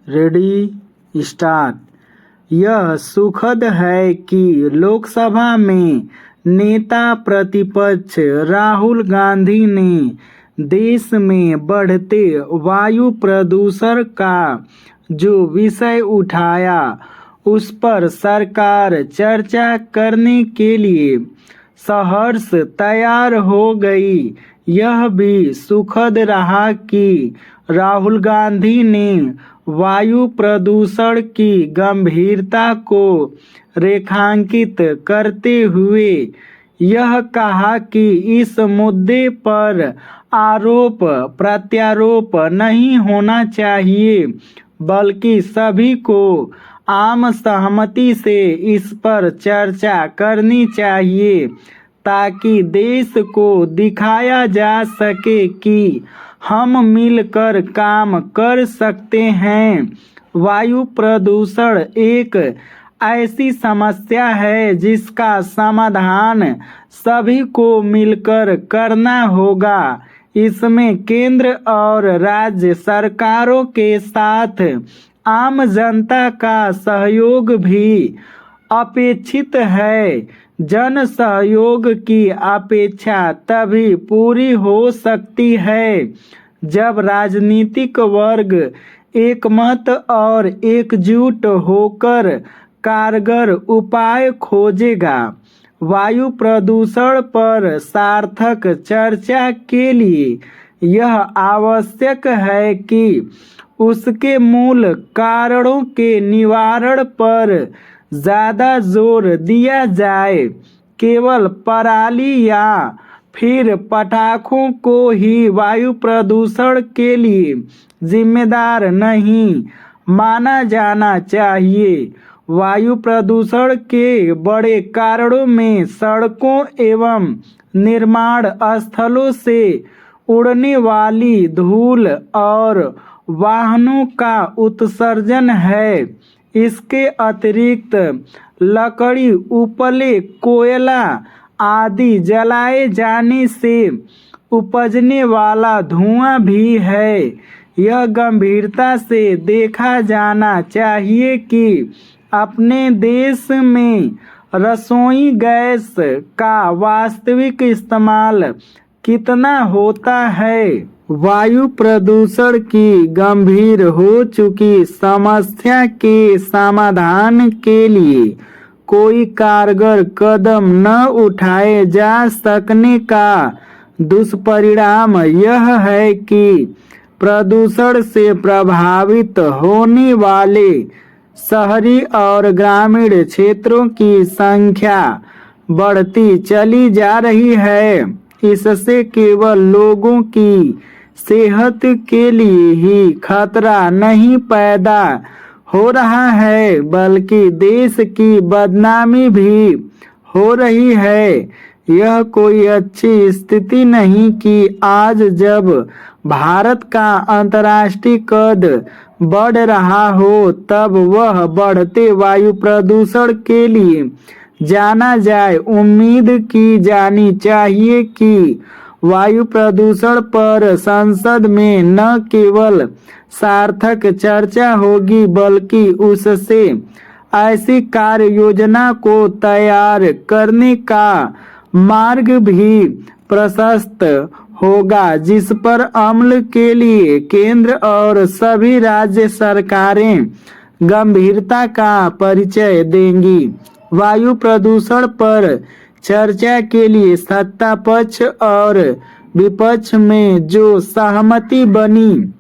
Ready start. यह सुखद है कि लोकसभा में नेता प्रतिपक्ष राहुल गांधी ने देश में बढ़ते वायु प्रदूषण का जो विषय उठाया उस पर सरकार चर्चा करने के लिए सहर्ष तैयार हो गई। यह भी सुखद रहा कि राहुल गांधी ने वायु प्रदूषण की गंभीरता को रेखांकित करते हुए यह कहा कि इस मुद्दे पर आरोप प्रत्यारोप नहीं होना चाहिए, बल्कि सभी को आम सहमति से इस पर चर्चा करनी चाहिए ताकि देश को दिखाया जा सके कि हम मिलकर काम कर सकते हैं। वायु प्रदूषण एक ऐसी समस्या है जिसका समाधान सभी को मिलकर करना होगा। इसमें केंद्र और राज्य सरकारों के साथ आम जनता का सहयोग भी अपेक्षित है। जन सहयोग की अपेक्षा तभी पूरी हो सकती है जब राजनीतिक वर्ग एकमत और एकजुट होकर कारगर उपाय खोजेगा। वायु प्रदूषण पर सार्थक चर्चा के लिए यह आवश्यक है कि उसके मूल कारणों के निवारण पर ज़्यादा जोर दिया जाए। केवल पराली या फिर पटाखों को ही वायु प्रदूषण के लिए जिम्मेदार नहीं माना जाना चाहिए। वायु प्रदूषण के बड़े कारणों में सड़कों एवं निर्माण स्थलों से उड़ने वाली धूल और वाहनों का उत्सर्जन है। इसके अतिरिक्त लकड़ी, उपले, कोयला आदि जलाए जाने से उपजने वाला धुआं भी है। यह गंभीरता से देखा जाना चाहिए कि अपने देश में रसोई गैस का वास्तविक इस्तेमाल कितना होता है। वायु प्रदूषण की गंभीर हो चुकी समस्या के समाधान के लिए कोई कारगर कदम न उठाए जा सकने का दुष्परिणाम यह है कि प्रदूषण से प्रभावित होने वाले शहरी और ग्रामीण क्षेत्रों की संख्या बढ़ती चली जा रही है। इससे केवल लोगों की सेहत के लिए ही खतरा नहीं पैदा हो रहा है, बल्कि देश की बदनामी भी हो रही है। यह कोई अच्छी स्थिति नहीं कि आज जब भारत का अंतर्राष्ट्रीय कद बढ़ रहा हो तब वह बढ़ते वायु प्रदूषण के लिए जाना जाए। उम्मीद की जानी चाहिए कि वायु प्रदूषण पर संसद में न केवल सार्थक चर्चा होगी बल्कि उससे ऐसी कार्य योजना को तैयार करने का मार्ग भी प्रशस्त होगा जिस पर अमल के लिए केंद्र और सभी राज्य सरकारें गंभीरता का परिचय देंगी। वायु प्रदूषण पर चर्चा के लिए सत्ता पक्ष और विपक्ष में जो सहमति बनी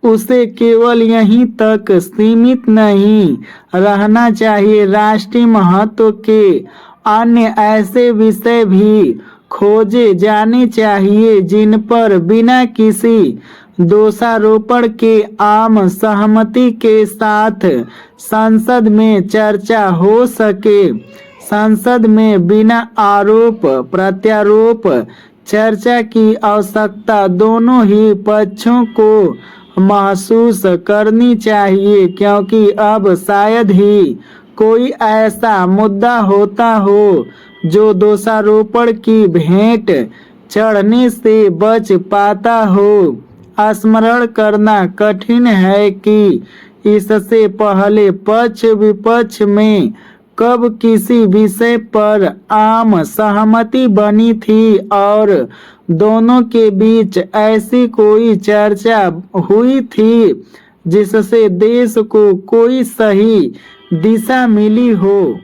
उसे केवल यहीं तक सीमित नहीं रहना चाहिए। राष्ट्रीय महत्व के अन्य ऐसे विषय भी खोजे जाने चाहिए जिन पर बिना किसी दोषारोपण के आम सहमति के साथ संसद में चर्चा हो सके। संसद में बिना आरोप प्रत्यारोप चर्चा की आवश्यकता दोनों ही पक्षों को महसूस करनी चाहिए, क्योंकि अब शायद ही कोई ऐसा मुद्दा होता हो जो दोषारोपण की भेंट चढ़ने से बच पाता हो। स्मरण करना कठिन है कि इससे पहले पक्ष विपक्ष में कब किसी विषय पर आम सहमति बनी थी और दोनों के बीच ऐसी कोई चर्चा हुई थी जिससे देश को कोई सही दिशा मिली हो।